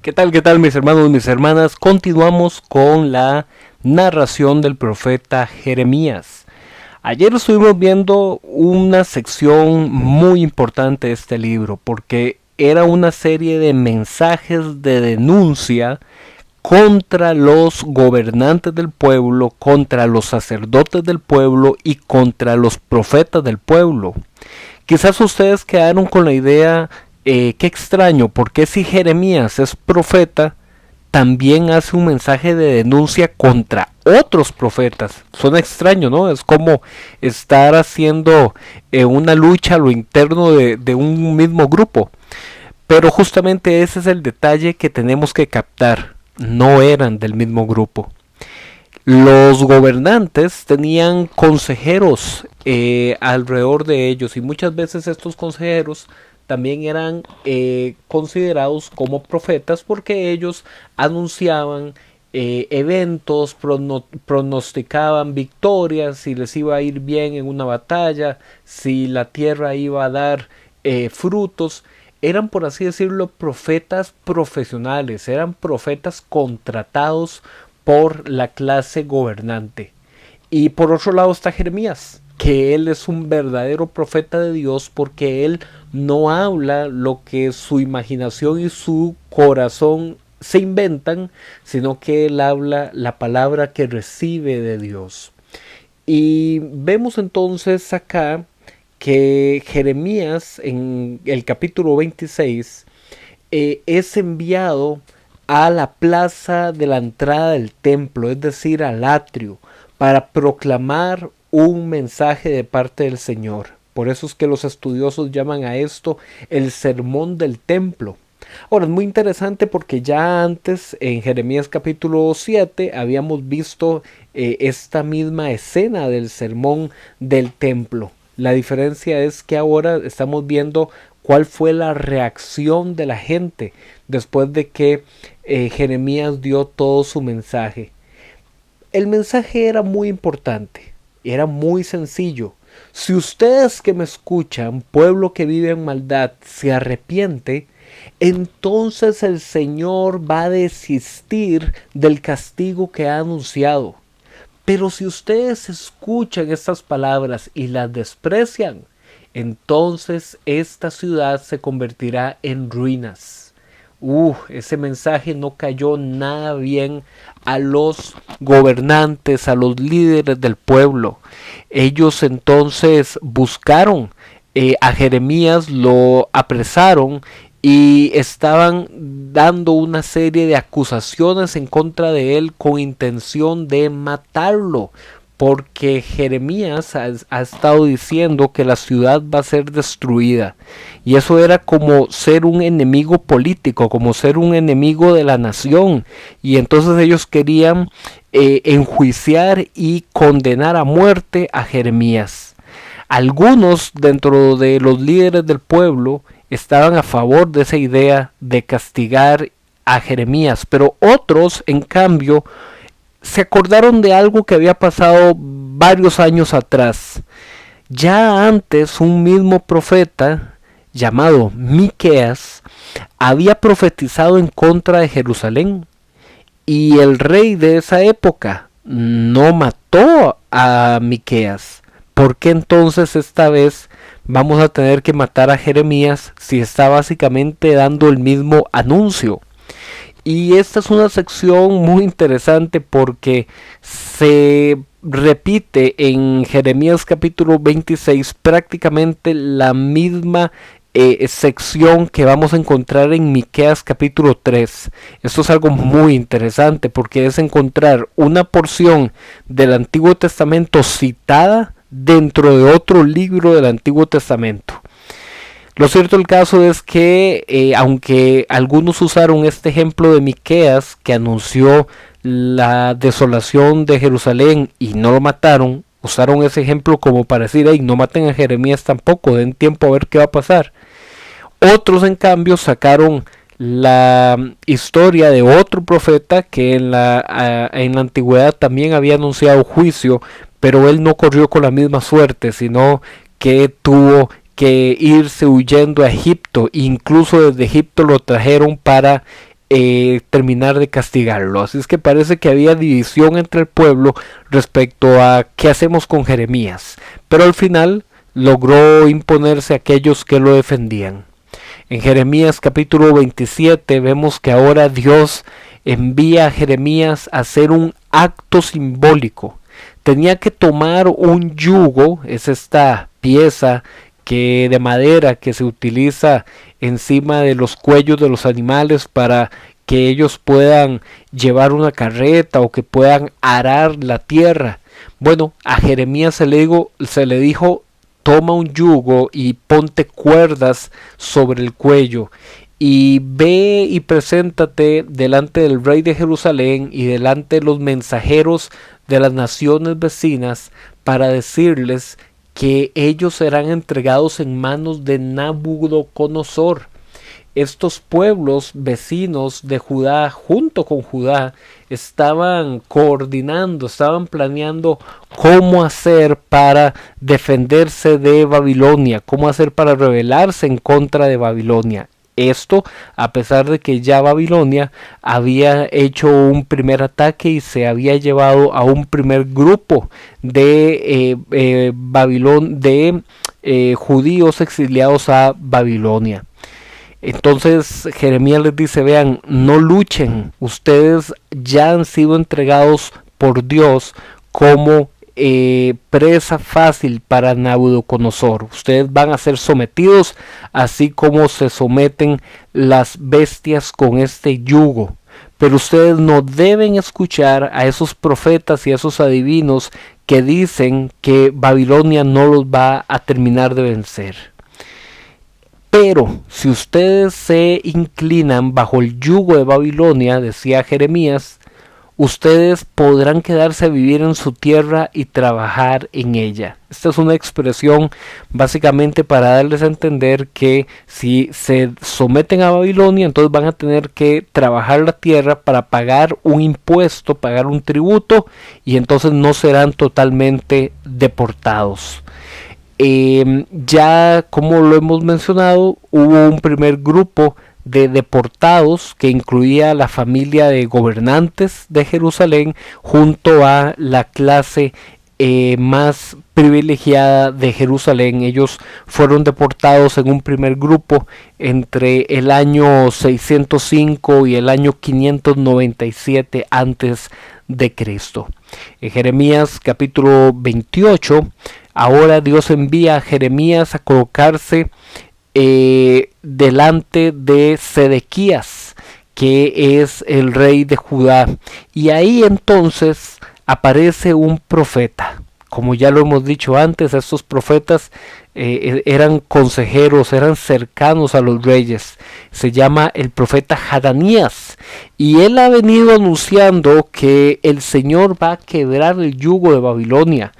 Qué tal mis hermanos, mis hermanas? Continuamos con la narración del profeta Jeremías. Ayer estuvimos viendo una sección muy importante de este libro porque era una serie de mensajes de denuncia contra los gobernantes del pueblo, contra los sacerdotes del pueblo y contra los profetas del pueblo. Quizás ustedes quedaron con la idea, qué extraño, porque si Jeremías es profeta, también hace un mensaje de denuncia contra otros profetas. Suena extraño, ¿no? Es como estar haciendo una lucha a lo interno de un mismo grupo. Pero justamente ese es el detalle que tenemos que captar. No eran del mismo grupo. Los gobernantes tenían consejeros alrededor de ellos y muchas veces estos consejeros también eran considerados como profetas porque ellos anunciaban eventos, pronosticaban victorias, si les iba a ir bien en una batalla, si la tierra iba a dar frutos. Eran, por así decirlo, profetas profesionales, eran profetas contratados por la clase gobernante. Y por otro lado está Jeremías, que él es un verdadero profeta de Dios porque él no habla lo que su imaginación y su corazón se inventan, sino que él habla la palabra que recibe de Dios. Y vemos entonces acá que Jeremías en el capítulo 26 es enviado a la plaza de la entrada del templo, es decir, al atrio, para proclamar un mensaje de parte del Señor. Por eso es que los estudiosos llaman a esto el sermón del templo. Ahora es muy interesante porque ya antes en Jeremías capítulo 7 habíamos visto esta misma escena del sermón del templo. La diferencia es que ahora estamos viendo cuál fue la reacción de la gente después de que Jeremías dio todo su mensaje. El mensaje era muy importante, era muy sencillo. Si ustedes que me escuchan, pueblo que vive en maldad, se arrepiente, entonces el Señor va a desistir del castigo que ha anunciado. Pero si ustedes escuchan estas palabras y las desprecian, entonces esta ciudad se convertirá en ruinas. Ese mensaje no cayó nada bien a los gobernantes, a los líderes del pueblo. Ellos entonces buscaron a Jeremías, lo apresaron y estaban dando una serie de acusaciones en contra de él con intención de matarlo, porque Jeremías ha estado diciendo que la ciudad va a ser destruida, y eso era como ser un enemigo político, como ser un enemigo de la nación, y entonces ellos querían enjuiciar y condenar a muerte a Jeremías. Algunos dentro de los líderes del pueblo estaban a favor de esa idea de castigar a Jeremías, pero otros, en cambio, se acordaron de algo que había pasado varios años atrás. Ya antes un mismo profeta llamado Miqueas había profetizado en contra de Jerusalén, y el rey de esa época no mató a Miqueas. ¿Por qué entonces esta vez vamos a tener que matar a Jeremías si está básicamente dando el mismo anuncio? Y esta es una sección muy interesante porque se repite en Jeremías capítulo 26 prácticamente la misma sección que vamos a encontrar en Miqueas capítulo 3. Esto es algo muy interesante porque es encontrar una porción del Antiguo Testamento citada dentro de otro libro del Antiguo Testamento. Lo cierto del caso es que aunque algunos usaron este ejemplo de Miqueas que anunció la desolación de Jerusalén y no lo mataron, usaron ese ejemplo como para decir, hey, no maten a Jeremías tampoco, den tiempo a ver qué va a pasar. Otros en cambio sacaron la historia de otro profeta que en la antigüedad también había anunciado juicio, pero él no corrió con la misma suerte, sino que tuvo que irse huyendo a Egipto. Incluso desde Egipto lo trajeron para terminar de castigarlo. Así es que parece que había división entre el pueblo respecto a qué hacemos con Jeremías, pero al final logró imponerse aquellos que lo defendían. En Jeremías capítulo 27 vemos que ahora Dios envía a Jeremías a hacer un acto simbólico. Tenía que tomar un yugo, es esta pieza de madera que se utiliza encima de los cuellos de los animales para que ellos puedan llevar una carreta o que puedan arar la tierra. Bueno, a Jeremías se le dijo, toma un yugo y ponte cuerdas sobre el cuello y ve y preséntate delante del rey de Jerusalén y delante de los mensajeros de las naciones vecinas para decirles que ellos serán entregados en manos de Nabucodonosor. Estos pueblos vecinos de Judá, junto con Judá, estaban coordinando, estaban planeando cómo hacer para defenderse de Babilonia, cómo hacer para rebelarse en contra de Babilonia. Esto a pesar de que ya Babilonia había hecho un primer ataque y se había llevado a un primer grupo de judíos exiliados a Babilonia. Entonces Jeremías les dice, vean, no luchen, ustedes ya han sido entregados por Dios como presa fácil para Nabucodonosor. Ustedes van a ser sometidos así como se someten las bestias con este yugo. Pero ustedes no deben escuchar a esos profetas y a esos adivinos que dicen que Babilonia no los va a terminar de vencer. Pero si ustedes se inclinan bajo el yugo de Babilonia, decía Jeremías, ustedes podrán quedarse a vivir en su tierra y trabajar en ella. Esta es una expresión básicamente para darles a entender que si se someten a Babilonia, entonces van a tener que trabajar la tierra para pagar un impuesto, pagar un tributo, y entonces no serán totalmente deportados. Ya como lo hemos mencionado, hubo un primer grupo de deportados que incluía a la familia de gobernantes de Jerusalén junto a la clase más privilegiada de Jerusalén. Ellos fueron deportados en un primer grupo entre el año 605 y el año 597 antes de Cristo. En Jeremías capítulo 28, ahora Dios envía a Jeremías a colocarse delante de Sedequías, que es el rey de Judá, y ahí entonces aparece un profeta. Como ya lo hemos dicho antes, estos profetas eran consejeros, eran cercanos a los reyes. Se llama el profeta Hananías, y él ha venido anunciando que el Señor va a quebrar el yugo de Babilonia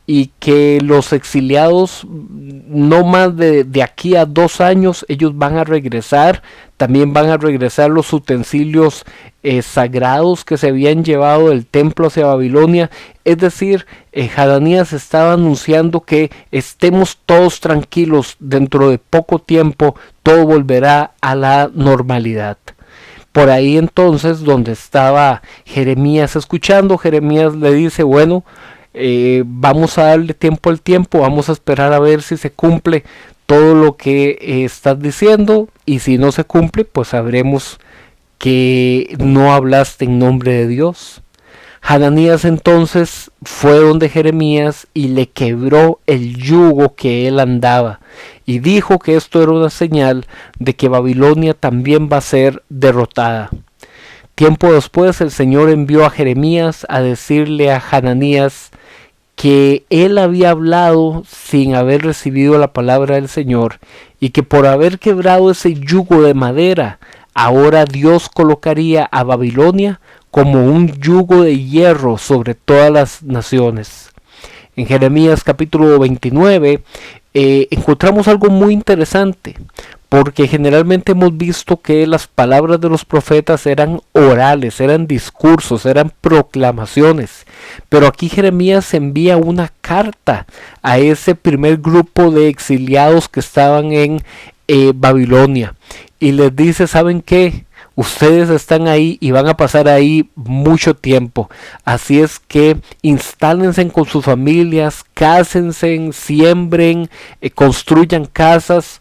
y que los exiliados no más de aquí a 2 años ellos van a regresar. También van a regresar los utensilios sagrados que se habían llevado del templo hacia Babilonia. Es decir, Hananías estaba anunciando que estemos todos tranquilos, dentro de poco tiempo todo volverá a la normalidad. Por ahí entonces, donde estaba Jeremías escuchando, Jeremías le dice, bueno, vamos a darle tiempo al tiempo, vamos a esperar a ver si se cumple todo lo que estás diciendo, y si no se cumple, pues sabremos que no hablaste en nombre de Dios. Hananías entonces fue donde Jeremías y le quebró el yugo que él andaba, y dijo que esto era una señal de que Babilonia también va a ser derrotada. Tiempo después el Señor envió a Jeremías a decirle a Hananías que él había hablado sin haber recibido la palabra del Señor, y que por haber quebrado ese yugo de madera, ahora Dios colocaría a Babilonia como un yugo de hierro sobre todas las naciones. En Jeremías capítulo 29 encontramos algo muy interesante, porque generalmente hemos visto que las palabras de los profetas eran orales, eran discursos, eran proclamaciones, pero aquí Jeremías envía una carta a ese primer grupo de exiliados que estaban en Babilonia, y les dice, ¿saben qué? Ustedes están ahí y van a pasar ahí mucho tiempo. Así es que instálense con sus familias, cásense, siembren, construyan casas.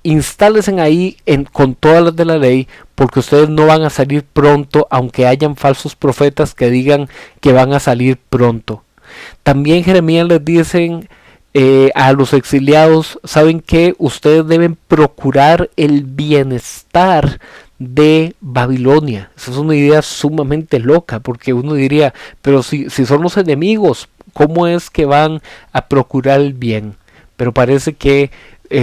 Instálense ahí con todas las de la ley, porque ustedes no van a salir pronto, aunque hayan falsos profetas que digan que van a salir pronto. También Jeremías les dicen a los exiliados, saben que ustedes deben procurar el bienestar de Babilonia. Esa es una idea sumamente loca, porque uno diría, pero si son los enemigos, ¿cómo es que van a procurar el bien? Pero parece que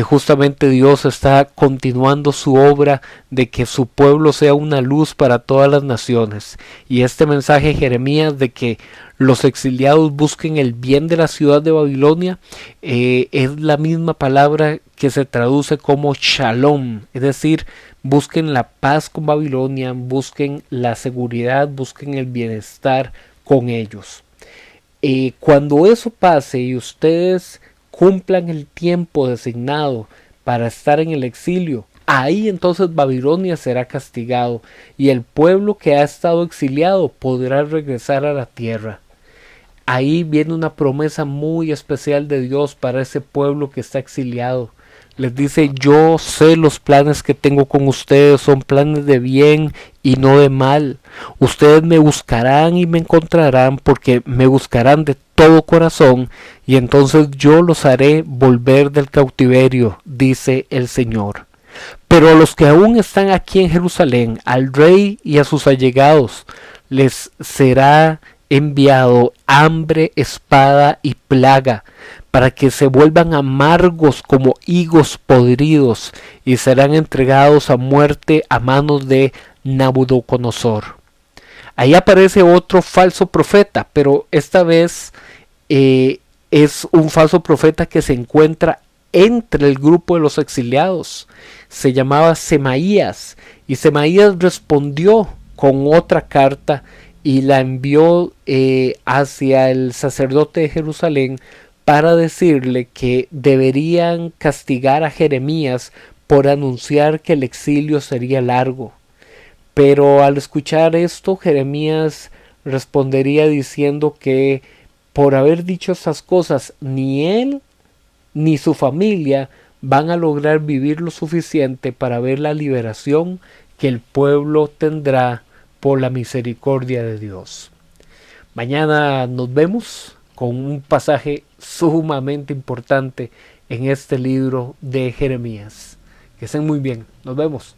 justamente Dios está continuando su obra de que su pueblo sea una luz para todas las naciones. Y este mensaje de Jeremías de que los exiliados busquen el bien de la ciudad de Babilonia es la misma palabra que se traduce como shalom, es decir, busquen la paz con Babilonia, busquen la seguridad, busquen el bienestar con ellos. Cuando eso pase y ustedes cumplan el tiempo designado para estar en el exilio, ahí entonces Babilonia será castigado y el pueblo que ha estado exiliado podrá regresar a la tierra. Ahí viene una promesa muy especial de Dios para ese pueblo que está exiliado. Les dice, yo sé los planes que tengo con ustedes, son planes de bien y no de mal. Ustedes me buscarán y me encontrarán porque me buscarán de todo corazón y entonces yo los haré volver del cautiverio, dice el Señor. Pero a los que aún están aquí en Jerusalén, al rey y a sus allegados, les será enviado hambre, espada y plaga, para que se vuelvan amargos como higos podridos y serán entregados a muerte a manos de Nabucodonosor. Ahí aparece otro falso profeta, pero esta vez es un falso profeta que se encuentra entre el grupo de los exiliados. Se llamaba Semaías y Semaías respondió con otra carta y la envió hacia el sacerdote de Jerusalén para decirle que deberían castigar a Jeremías por anunciar que el exilio sería largo. Pero al escuchar esto, Jeremías respondería diciendo que por haber dicho estas cosas, ni él ni su familia van a lograr vivir lo suficiente para ver la liberación que el pueblo tendrá por la misericordia de Dios. Mañana nos vemos con un pasaje sumamente importante en este libro de Jeremías. Que estén muy bien. Nos vemos.